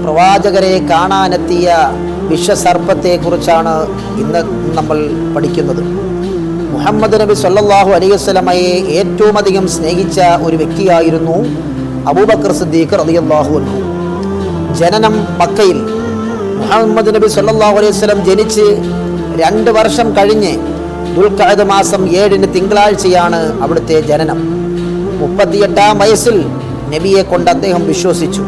പ്രവാചകരെ കാണാനെത്തിയ വിഷസർപ്പത്തെക്കുറിച്ചാണ് ഇന്ന് നമ്മൾ പഠിക്കുന്നത്. മുഹമ്മദ് നബി സല്ലല്ലാഹു അലൈഹി വസല്ലമയെ ഏറ്റവും അധികം സ്നേഹിച്ച ഒരു വ്യക്തിയായിരുന്നു അബൂബക്കർ സിദ്ദീഖ് റളിയല്ലാഹു അൻഹു. ജനനം മക്കയിൽ. മുഹമ്മദ് നബി സല്ലല്ലാഹു അലൈഹി വസല്ലം ജനിച്ച് 2 വർഷം കഴിഞ്ഞ് ദുൽഖഅദ് മാസം 7 തിങ്കളാഴ്ചയാണ് അവിടുത്തെ ജനനം. 38-ാം വയസ്സിൽ നബിയെ കൊണ്ട് അദ്ദേഹം വിശ്വസിച്ചു.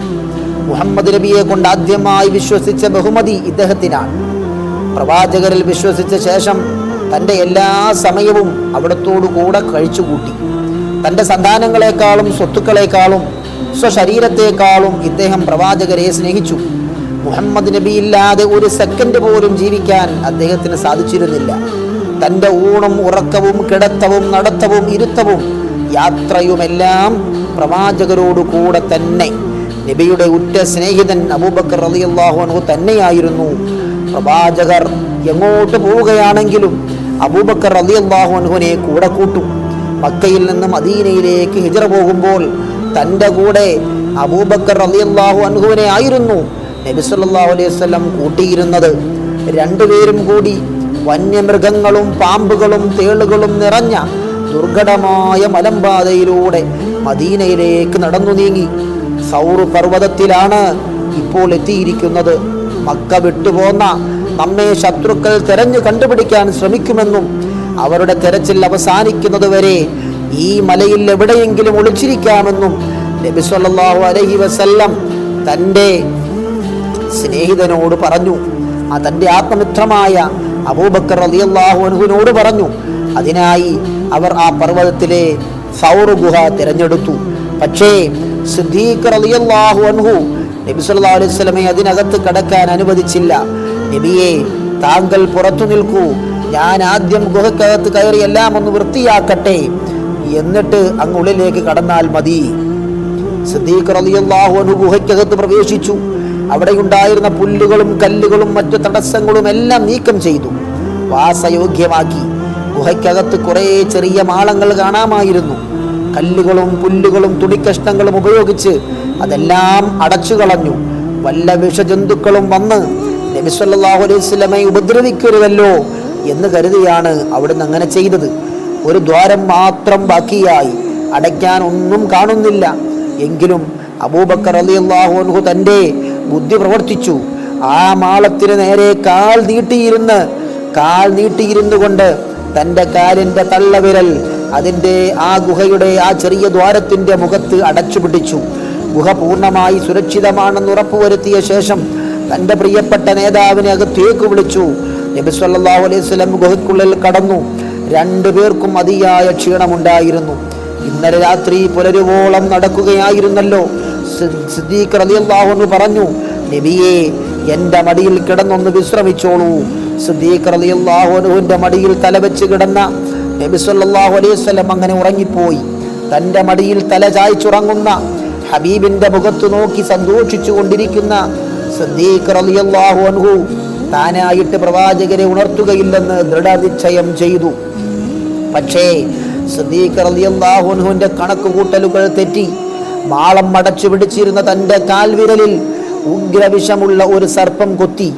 മുഹമ്മദ് നബിയെ കൊണ്ട് ആദ്യമായി വിശ്വസിച്ച ബഹുമതി ഇദ്ദേഹത്തിനാണ്. പ്രവാചകരിൽ വിശ്വസിച്ച ശേഷം തൻ്റെ എല്ലാ സമയവും അവിടത്തോടു കൂടെ കഴിച്ചുകൂട്ടി. തൻ്റെ സന്താനങ്ങളെക്കാളും സ്വത്തുക്കളെക്കാളും സ്വശരീരത്തെക്കാളും ഇദ്ദേഹം പ്രവാചകരെ സ്നേഹിച്ചു. മുഹമ്മദ് നബിയില്ലാതെ ഒരു സെക്കൻഡ് പോലും ജീവിക്കാൻ അദ്ദേഹത്തിന് സാധിച്ചിരുന്നില്ല. തൻ്റെ ഊണും ഉറക്കവും കിടത്തവും നടത്തവും ഇരുത്തവും യാത്രയുമെല്ലാം പ്രവാചകരോടു കൂടെ തന്നെ. നബിയുടെ ഉറ്റ സ്നേഹിതൻ അബൂബക്കർ റളിയല്ലാഹു അൻഹു തന്നെയായിരുന്നു. പ്രവാചകർ എങ്ങോട്ട് പോവുകയാണെങ്കിലും അബൂബക്കർ റളിയല്ലാഹു അൻഹുവിനെ കൂടെ കൂട്ടും. മക്കയിൽ നിന്ന് മദീനയിലേക്ക് ഹിജ്റ പോകുമ്പോൾ തൻ്റെ കൂടെ അബൂബക്കർ റളിയല്ലാഹു അൻഹുവിനെ ആയിരുന്നു നബി സല്ലല്ലാഹു അലൈഹി വസല്ലം കൂട്ടിയിരുന്നത്. രണ്ടുപേരും കൂടി വന്യമൃഗങ്ങളും പാമ്പുകളും തേളുകളും നിറഞ്ഞ ദുർഘടമായ മലമ്പാതയിലൂടെ മദീനയിലേക്ക് നടന്നു നീങ്ങി. സൗർ പർവ്വതത്തിലാണ് ഇപ്പോൾ എത്തിയിരിക്കുന്നത്. മക്ക വിട്ടുപോന്ന നമ്മെ ശത്രുക്കൾ തെരഞ്ഞു കണ്ടുപിടിക്കാൻ ശ്രമിക്കുമെന്നും അവരുടെ തെരച്ചിൽ അവസാനിക്കുന്നതുവരെ ഈ മലയിൽ എവിടെയെങ്കിലും ഒളിച്ചിരിക്കാമെന്നും നബി സല്ലല്ലാഹു അലൈഹി വസല്ലം തൻ്റെ സ്നേഹിതനോട് പറഞ്ഞു. തൻ്റെ ആത്മമിത്രമായ അബൂബക്കർ റളിയല്ലാഹു അൻഹുവിനോട് പറഞ്ഞു. അതിനായി അവർ ആ പർവ്വതത്തിലെ സൗർ ഗുഹ തിരഞ്ഞെടുത്തു. പക്ഷേ സിദ്ദീഖ് റളിയല്ലാഹു അൻഹു നബി സല്ലല്ലാഹു അലൈഹി വസല്ലമയെ അതിനകത്ത് കടക്കാൻ അനുവദിച്ചില്ല. നബിയെ, താങ്കൾ പുറത്തു നിൽക്കൂ, ഞാൻ ആദ്യം ഗുഹക്കകത്ത് കയറി എല്ലാം ഒന്ന് വൃത്തിയാക്കട്ടെ, എന്നിട്ട് അങ്ങുള്ളിലേക്ക് കടന്നാൽ മതി. സിദ്ദീഖ് റളിയല്ലാഹു അൻഹു ഗുഹയ്ക്കകത്ത് പ്രവേശിച്ചു. അവിടെയുണ്ടായിരുന്ന പുല്ലുകളും കല്ലുകളും മറ്റു തടസ്സങ്ങളും എല്ലാം നീക്കം ചെയ്തു, വാസയോഗ്യമാക്കി. ഗുഹയ്ക്കകത്ത് കുറേ ചെറിയ മാളങ്ങൾ കാണാമായിരുന്നു. കല്ലുകളും പുല്ലുകളും തുണിക്കഷ്ണങ്ങളും ഉപയോഗിച്ച് അതെല്ലാം അടച്ചു കളഞ്ഞു. വല്ല വിഷജന്തുക്കളും വന്ന് നബി സല്ലല്ലാഹു അലൈഹി വസല്ലമയെ ഉപദ്രവിക്കരുതല്ലോ എന്ന് കരുതിയാണ് അവിടുന്ന് അങ്ങനെ ചെയ്തത്. ഒരു ദ്വാരം മാത്രം ബാക്കിയായി, അടയ്ക്കാൻ ഒന്നും കാണുന്നില്ല. എങ്കിലും അബൂബക്കർ റളിയല്ലാഹു അൻഹു തൻ്റെ ബുദ്ധി പ്രവർത്തിച്ചു. ആ മാളത്തിന് നേരെ കാൽ നീട്ടിയിരുന്നു കൊണ്ട് തൻ്റെ കാലിൻ്റെ തള്ളവിരൽ അതിൻ്റെ ആ ഗുഹയുടെ ആ ചെറിയ ദ്വാരത്തിൻ്റെ മുഖത്ത് അടച്ചു പിടിച്ചു. ഗുഹ പൂർണ്ണമായി സുരക്ഷിതമാണെന്ന് ഉറപ്പുവരുത്തിയ ശേഷം തൻ്റെ പ്രിയപ്പെട്ട നേതാവിനെ അകത്തേക്ക് വിളിച്ചു. നബി സല്ലല്ലാഹു അലൈഹി വസല്ലം ഗുഹയ്ക്കുള്ളിൽ കടന്നു. 2 പേർക്കും അതിയായ ക്ഷീണമുണ്ടായിരുന്നു. ഇന്നലെ രാത്രി പുലരുവോളം നടക്കുകയായിരുന്നല്ലോ. സിദ്ദീഖ് റളിയല്ലാഹു അൻഹു പറഞ്ഞു, നബിയെ, എൻ്റെ മടിയിൽ കിടന്നൊന്ന് വിശ്രമിച്ചോളൂ. സിദ്ദീഖ് റളിയല്ലാഹു അൻഹുവിൻ്റെ മടിയിൽ തലവെച്ച് കിടന്ന നബി സല്ലല്ലാഹു അലൈഹി വസല്ലം അങ്ങനെ ഉറങ്ങിപ്പോയി. തൻ്റെ മടിയിൽ തല ചായ്ച്ചുറങ്ങുന്ന ഹബീബിൻ്റെ മുഖത്ത് നോക്കി സന്തോഷിച്ചു കൊണ്ടിരിക്കുന്ന സിദ്ദീഖ് റളിയല്ലാഹു അൻഹു താനായിട്ട് പ്രവാചകരെ ഉണർത്തുകയില്ലെന്ന് ദൃഢനിശ്ചയം ചെയ്തു. പക്ഷേ സിദ്ദീഖ് റളിയല്ലാഹു അൻഹുവിൻ്റെ കണക്കുകൂട്ടലുകൾ തെറ്റി. മാളം അടച്ചു പിടിച്ചിരുന്ന തൻ്റെ കാൽവിരലിൽ ഉഗ്രവിഷമുള്ള ഒരു സർപ്പം കൊത്തി.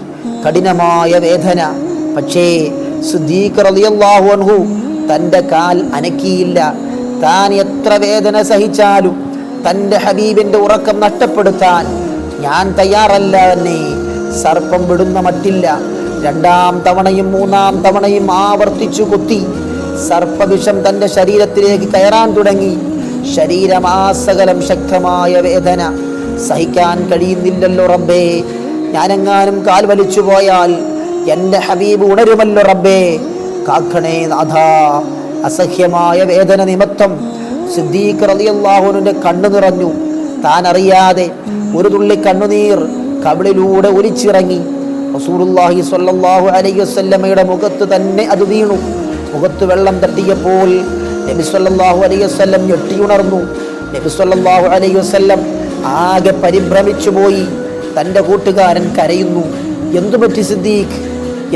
കഠിനമായ വേദന. പക്ഷേ സിദ്ദീഖ് റളിയല്ലാഹു അൻഹു തൻ്റെ കാൽ അനക്കിയില്ല. താൻ എത്ര വേദന സഹിച്ചാലും തൻ്റെ ഹബീബിൻ്റെ ഉറക്കം നഷ്ടപ്പെടുത്താൻ ഞാൻ തയ്യാറല്ല തന്നെ. സർപ്പം വിടുന്ന മട്ടില്ല. 2ാം തവണയും 3ാം തവണയും ആവർത്തിച്ചു കൊത്തി. സർപ്പവിഷം തൻ്റെ ശരീരത്തിലേക്ക് കയറാൻ തുടങ്ങി. ശരീരമാസകലം ശക്തമായ വേദന. സഹിക്കാൻ കഴിയുന്നില്ലല്ലോ റബ്ബേ, ഞാനെങ്ങാനും കാൽ വലിച്ചു പോയാൽ എൻ്റെ ഹബീബ് ഉണരുമല്ലോ റബ്ബേ, കാക്കണേ നാഥാ. അസഹ്യമായ വേദന നിമിത്തം സിദ്ദീഖ് റളിയല്ലാഹു അൻഹുവിൻ്റെ കണ്ണു നിറഞ്ഞു. താൻ അറിയാതെ ഒരു തുള്ളി കണ്ണുനീർ കവിളിലൂടെ ഒലിച്ചിറങ്ങി. റസൂലുള്ളാഹി സ്വല്ലല്ലാഹു അലൈഹി വസല്ലമയുടെ മുഖത്ത് തന്നെ അത് വീണു. മുഖത്ത് വെള്ളം തട്ടിയപ്പോൾ നബി സല്ലല്ലാഹു അലൈഹി വസല്ലം ഞെട്ടിയുണർന്നു. നബി സല്ലല്ലാഹു അലൈഹി വസല്ലം ആകെ പരിഭ്രമിച്ചു പോയി. തൻ്റെ കൂട്ടുകാരൻ കരയുന്നു. എന്തുപറ്റി സിദ്ദീഖ്,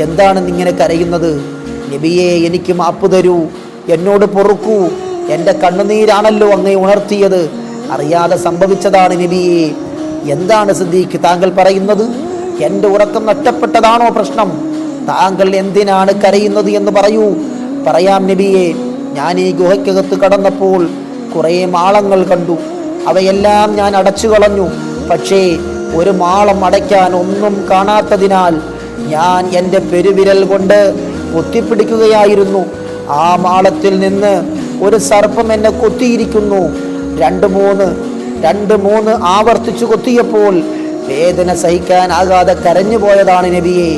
എന്താണ് ഇങ്ങനെ കരയുന്നത്? നബിയെ, എനിക്ക് മാപ്പ് തരൂ, എന്നോട് പൊറുക്കൂ, എൻ്റെ കണ്ണുനീരാണല്ലോ അങ്ങേ ഉണർത്തിയത്, അറിയാതെ സംഭവിച്ചതാണ് നബിയെ. എന്താണ് സിദ്ദീഖ് താങ്കൾ പറയുന്നത്? എൻ്റെ ഉറക്കം നഷ്ടപ്പെട്ടതാണോ പ്രശ്നം? താങ്കൾ എന്തിനാണ് കരയുന്നത് എന്ന് പറയൂ. പറയാം നബിയെ, ഞാൻ ഈ ഗുഹയ്ക്കകത്ത് കടന്നപ്പോൾ കുറേ മാളങ്ങൾ കണ്ടു. അവയെല്ലാം ഞാൻ അടച്ചു കളഞ്ഞു. പക്ഷേ ഒരു മാളം അടയ്ക്കാൻ ഒന്നും കാണാത്തതിനാൽ ഞാൻ എൻ്റെ പെരുവിരൽ കൊണ്ട് പൊത്തിപ്പിടിക്കുകയായിരുന്നു. ആ മാളത്തിൽ നിന്ന് ഒരു സർപ്പം എന്നെ കൊത്തിയിരിക്കുന്നു. രണ്ട് മൂന്ന് ആവർത്തിച്ചു കൊത്തിയപ്പോൾ വേദന സഹിക്കാനാകാതെ കരഞ്ഞു പോയതാണ് നബിയെ.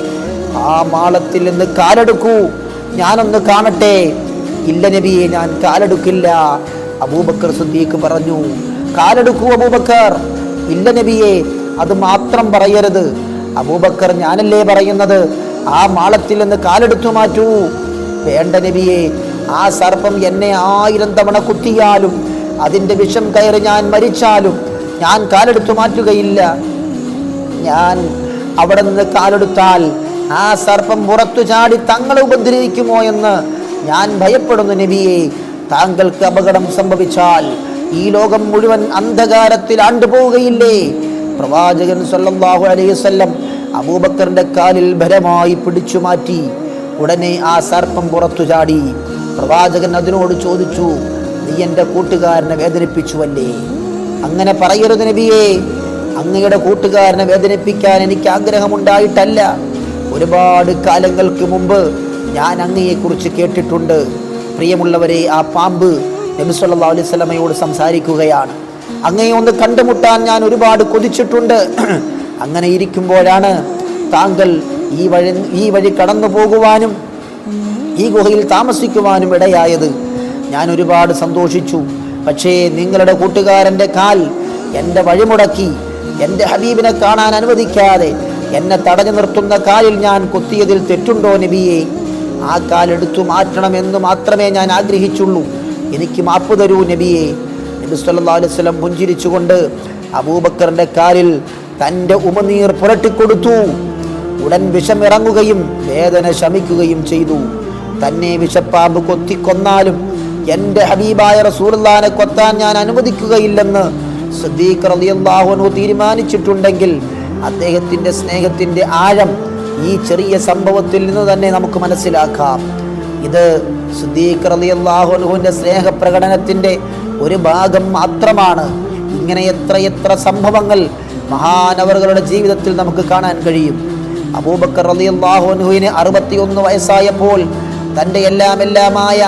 ആ മാളത്തിൽ നിന്ന് കാലെടുക്കൂ, ഞാനൊന്ന് കാണട്ടെ. ഇല്ല നബിയെ, ഞാൻ കാലെടുക്കില്ല. അബൂബക്കർ സിദ്ദീഖ് പറഞ്ഞു. കാലെടുക്കൂ അബൂബക്കർ. ഇല്ല നബിയെ, അത് മാത്രം പറയരുത്. അബൂബക്കർ, ഞാനല്ലേ പറയുന്നത്, ആ മാളത്തിൽ നിന്ന് കാലെടുത്തു മാറ്റൂ. വേണ്ട നബിയെ, ആ സർപ്പം എന്നെ 1000 തവണ കുത്തിയാലും അതിൻ്റെ വിഷം കയറി ഞാൻ മരിച്ചാലും ഞാൻ കാലെടുത്തു മാറ്റുകയില്ല. ഞാൻ അവിടെ നിന്ന് കാലെടുത്താൽ ആ സർപ്പം പുറത്തു ചാടി തങ്ങളെ ഉപദ്രവിക്കുമോ എന്ന് ഞാൻ ഭയപ്പെടുന്നു നബിയെ. താങ്കൾക്ക് അപകടം സംഭവിച്ചാൽ ഈ ലോകം മുഴുവൻ അന്ധകാരത്തിൽ ആണ്ടുപോവുകയില്ലേ? പ്രവാചകൻ സല്ലല്ലാഹു അലൈഹി വസല്ലം അബൂബക്കറിന്റെ കാലിൽ ബലമായി പിടിച്ചു മാറ്റി. ഉടനെ ആ സർപ്പം പുറത്തു ചാടി. പ്രവാചകൻ അതിനോട് ചോദിച്ചു, നീ എൻ്റെ കൂട്ടുകാരനെ വേദനിപ്പിച്ചുവല്ലേ? അങ്ങനെ പറയരുത് നബിയെ. അങ്ങയുടെ കൂട്ടുകാരനെ വേദനിപ്പിക്കാൻ എനിക്ക് ആഗ്രഹമുണ്ടായിട്ടല്ല. ഒരുപാട് കാലങ്ങൾക്ക് മുമ്പ് ഞാൻ അങ്ങയെക്കുറിച്ച് കേട്ടിട്ടുണ്ട്. പ്രിയമുള്ളവരെ, ആ പാമ്പ് നബി സല്ലല്ലാഹു അലൈഹി വസല്ലമയോട് സംസാരിക്കുകയാണ്. അങ്ങയെ ഒന്ന് കണ്ടുമുട്ടാൻ ഞാൻ ഒരുപാട് കൊതിച്ചിട്ടുണ്ട്. അങ്ങനെ ഇരിക്കുമ്പോഴാണ് താങ്കൾ ഈ വഴി കടന്നു പോകുവാനും ഈ ഗുഹയിൽ താമസിക്കുവാനും ഇടയായത്. ഞാൻ ഒരുപാട് സന്തോഷിച്ചു. പക്ഷേ നിങ്ങളുടെ കൂട്ടുകാരൻ്റെ കാൽ എൻ്റെ വഴിമുടക്കി. എൻ്റെ ഹബീബിനെ കാണാൻ അനുവദിക്കാതെ എന്നെ തടഞ്ഞു നിർത്തുന്ന കാലിൽ ഞാൻ കൊത്തിയതിൽ തെറ്റുണ്ടോ നബിയെ? ആ കാലെടുത്തു മാറ്റണമെന്ന് മാത്രമേ ഞാൻ ആഗ്രഹിച്ചുള്ളൂ. എനിക്ക് മാപ്പ് തരൂ നബിയെ. നബി സല്ലല്ലാഹു അലൈഹി വസല്ലം പുഞ്ചിരിച്ചുകൊണ്ട് അബൂബക്കറിന്റെ കാലിൽ തൻ്റെ ഉമനീർ പുരട്ടിക്കൊടുത്തു. ഉടൻ വിഷമിറങ്ങുകയും വേദന ശമിക്കുകയും ചെയ്തു. തന്നെ വിഷപ്പാമ്പ് കൊന്നാലും എൻ്റെ ഹബീബായ റസൂലുള്ളാഹിനെ കൊത്താൻ ഞാൻ അനുവദിക്കുകയില്ലെന്ന് സിദ്ദീഖ് റളിയല്ലാഹു അൻഹു തീരുമാനിച്ചിട്ടുണ്ടെങ്കിൽ അദ്ദേഹത്തിൻ്റെ സ്നേഹത്തിൻ്റെ ആഴം ഈ ചെറിയ സംഭവത്തിൽ നിന്ന് തന്നെ നമുക്ക് മനസ്സിലാക്കാം. ഇത് സിദ്ദീഖ് റളിയല്ലാഹു അൻഹുവിൻ്റെ സ്നേഹപ്രകടനത്തിൻ്റെ ഒരു ഭാഗം മാത്രമാണ്. ഇങ്ങനെ എത്ര സംഭവങ്ങൾ മഹാനവറുകളുടെ ജീവിതത്തിൽ നമുക്ക് കാണാൻ കഴിയും. അബൂബക്കർ റളിയല്ലാഹു അൻഹുവിന് 61 വയസ്സായപ്പോൾ തൻ്റെ എല്ലാമായ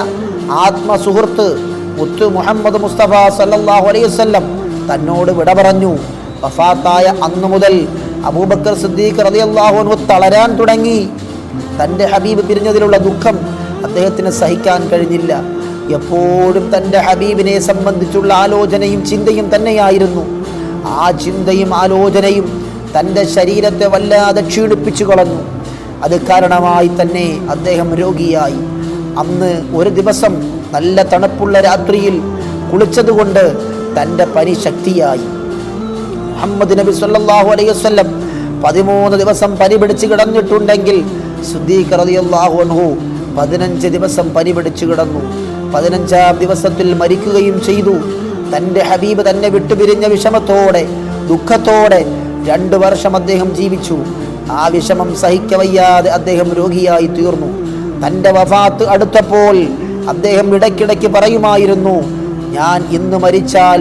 ആത്മസുഹൃത്ത് മുത്ത് മുഹമ്മദ് മുസ്തഫ സല്ലല്ലാഹു അലൈഹി വസല്ലം തന്നോട് വിട പറഞ്ഞു. വഫാത്തായ അന്നു മുതൽ അബൂബക്കർ സിദ്ദീഖ് റളിയല്ലാഹു അൻഹു തളരാൻ തുടങ്ങി. തൻ്റെ ഹബീബ് പിരിഞ്ഞതിലുള്ള ദുഃഖം അദ്ദേഹത്തിന് സഹിക്കാൻ കഴിഞ്ഞില്ല. എപ്പോഴും തൻ്റെ ഹബീബിനെ സംബന്ധിച്ചുള്ള ആലോചനയും ചിന്തയും തന്നെയായിരുന്നു. ആ ചിന്തയും ആലോചനയും തൻ്റെ ശരീരത്തെ വല്ലാതെ ക്ഷീണിപ്പിച്ചു കളഞ്ഞു. അത് കാരണമായി തന്നെ അദ്ദേഹം രോഗിയായി. അന്ന് ഒരു ദിവസം നല്ല തണുപ്പുള്ള രാത്രിയിൽ കുളിച്ചതുകൊണ്ട് തൻ്റെ പനി ശക്തിയായി. മുഹമ്മദ് നബി സല്ലല്ലാഹു അലൈഹി വസല്ലം 13 ദിവസം പനി പിടിച്ച് കിടന്നിട്ടുണ്ടെങ്കിൽ സിദ്ദീഖ് റളിയല്ലാഹു അൻഹു 15 ദിവസം പനി പിടിച്ചു കിടന്നു. 15ാം ദിവസത്തിൽ മരിക്കുകയും ചെയ്തു. തൻ്റെ ഹബീബ് തന്നെ വിട്ടുപിരിഞ്ഞ വിഷമത്തോടെ ദുഃഖത്തോടെ 2 വർഷം അദ്ദേഹം ജീവിച്ചു. ആ വിഷമം സഹിക്കവയ്യാതെ അദ്ദേഹം രോഗിയായി തീർന്നു. തൻ്റെ വഫാത്ത് അടുത്തപ്പോൾ അദ്ദേഹം ഇടയ്ക്കിടയ്ക്ക് പറയുമായിരുന്നു, ഞാൻ ഇന്ന് മരിച്ചാൽ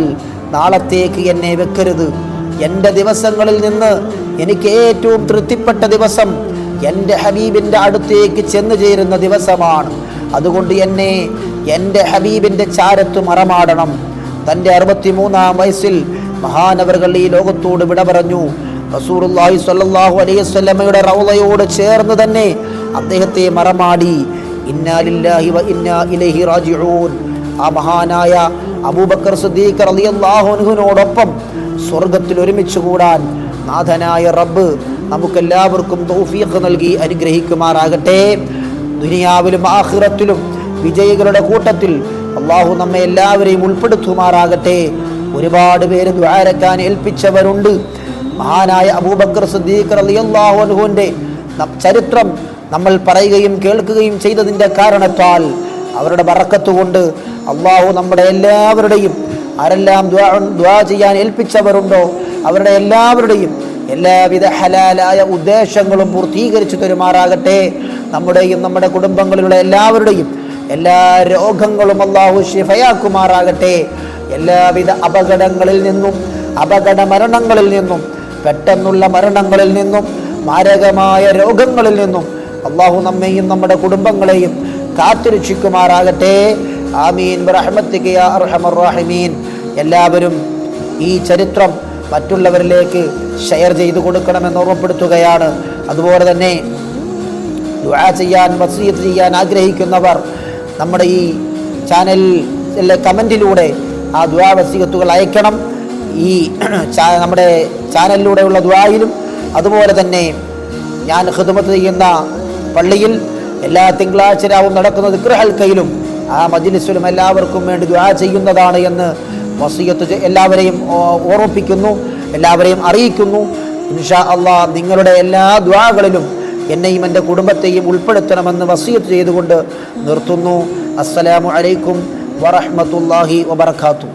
നാളത്തേക്ക് എന്നെ വെക്കരുത്. എൻ്റെ ദിവസങ്ങളിൽ നിന്ന് എനിക്ക് ഏറ്റവും തൃപ്തിപ്പെട്ട ദിവസം എൻ്റെ ഹബീബിൻ്റെ അടുത്തേക്ക് ചെന്നു ചേരുന്ന ദിവസമാണ്. അതുകൊണ്ട് എന്നെ എൻ്റെ ഹബീബിൻ്റെ ചാരത്ത് മറമാടണം. തൻ്റെ 63ാം വയസ്സിൽ മഹാനവറുകൾ ഈ ലോകത്തോട് വിട പറഞ്ഞു. റസൂലുള്ളാഹി സ്വല്ലല്ലാഹു അലൈഹി വസല്ലമയുടെ റൗളയോട് ചേർന്ന് തന്നെ അദ്ദേഹത്തെ മറമാടി. ഇന്നാ ലില്ലാഹി വ ഇന്നാ ഇലൈഹി റാജിഊൻ. ആ മഹാനായ അബൂബക്കർ സിദ്ദീഖ് റളിയല്ലാഹു അൻഹുവിനോടൊപ്പം സ്വർഗത്തിൽ ഒരുമിച്ച് കൂടാൻ നാഥനായ റബ്ബ് നമുക്കെല്ലാവർക്കും തൗഫീഖ് നൽകി അനുഗ്രഹിക്കുമാറാകട്ടെ. ദുനിയാവിലും ആഖിറത്തിലും വിജയികളുടെ കൂട്ടത്തിൽ അള്ളാഹു നമ്മെ എല്ലാവരെയും ഉൾപ്പെടുത്തുമാറാകട്ടെ. ഒരുപാട് പേര് ദുആരക്കാൻ ഏൽപ്പിച്ചവരുണ്ട്. മഹാനായ അബൂബക്കർ സിദ്ദീഖ് റളിയല്ലാഹു അൻഹുവിൻ്റെ ചരിത്രം നമ്മൾ പറയുകയും കേൾക്കുകയും ചെയ്തതിൻ്റെ കാരണത്താൽ അവരുടെ ബറക്കത്ത് കൊണ്ട് അള്ളാഹു നമ്മുടെ എല്ലാവരുടെയും ആരെല്ലാം ദുആ ചെയ്യാൻ ഏൽപ്പിച്ചവരുണ്ടോ അവരുടെ എല്ലാവരുടെയും എല്ലാവിധ ഹലാലായ ഉദ്ദേശങ്ങളും പൂർത്തീകരിച്ചു തരുമാറാകട്ടെ. നമ്മുടെയും നമ്മുടെ കുടുംബങ്ങളിലുള്ള എല്ലാവരുടെയും എല്ലാ രോഗങ്ങളും അല്ലാഹു ശിഫയാക്കുമാറാകട്ടെ. എല്ലാവിധ അപകടങ്ങളിൽ നിന്നും, അപകട മരണങ്ങളിൽ നിന്നും, പെട്ടെന്നുള്ള മരണങ്ങളിൽ നിന്നും, മാരകമായ രോഗങ്ങളിൽ നിന്നും അല്ലാഹു നമ്മെയും നമ്മുടെ കുടുംബങ്ങളെയും കാത്തുരക്ഷിക്കുമാറാകട്ടെ. ആമീൻ ബിറഹ്മതിക യാ അർഹമർ റഹീമീൻ. എല്ലാവരും ഈ ചരിത്രം മറ്റുള്ളവരിലേക്ക് ഷെയർ ചെയ്തു കൊടുക്കണമെന്ന് ഓർമ്മപ്പെടുത്തുകയാണ്. അതുപോലെ തന്നെ ദുആ ചെയ്യാൻ, വസിയത്ത് ചെയ്യാൻ ആഗ്രഹിക്കുന്നവർ നമ്മുടെ ഈ ചാനലിലെ കമൻറ്റിലൂടെ ആ ദുആ വസിയത്തുകൾ അയക്കണം. ഈ നമ്മുടെ ചാനലിലൂടെയുള്ള ദുആയിലും അതുപോലെ തന്നെ ഞാൻ ഖിദ്മത്ത് ചെയ്യുന്ന പള്ളിയിൽ എല്ലാ തിങ്കളാഴ്ച രാവും നടക്കുന്ന ദിക്ർ ഹൽക്കയിലും ആ മജ്ലിസിലും എല്ലാവർക്കും വേണ്ടി ദുആ ചെയ്യുന്നതാണ് എന്ന് വസിയത്ത് എല്ലാവരെയും ഓർമ്മിപ്പിക്കുന്നു, എല്ലാവരെയും അറിയിക്കുന്നു. ഇൻഷാ അല്ലാഹ് നിങ്ങളുടെ എല്ലാ ദുആകളിലും എന്നെയും എൻ്റെ കുടുംബത്തെയും ഉൾപ്പെടുത്തണമെന്ന് വസിയത്ത് ചെയ്തുകൊണ്ട് നിർത്തുന്നു. അസ്സലാമു അലൈക്കും വറഹ്മത്തുള്ളാഹി വബറകാതുഹു.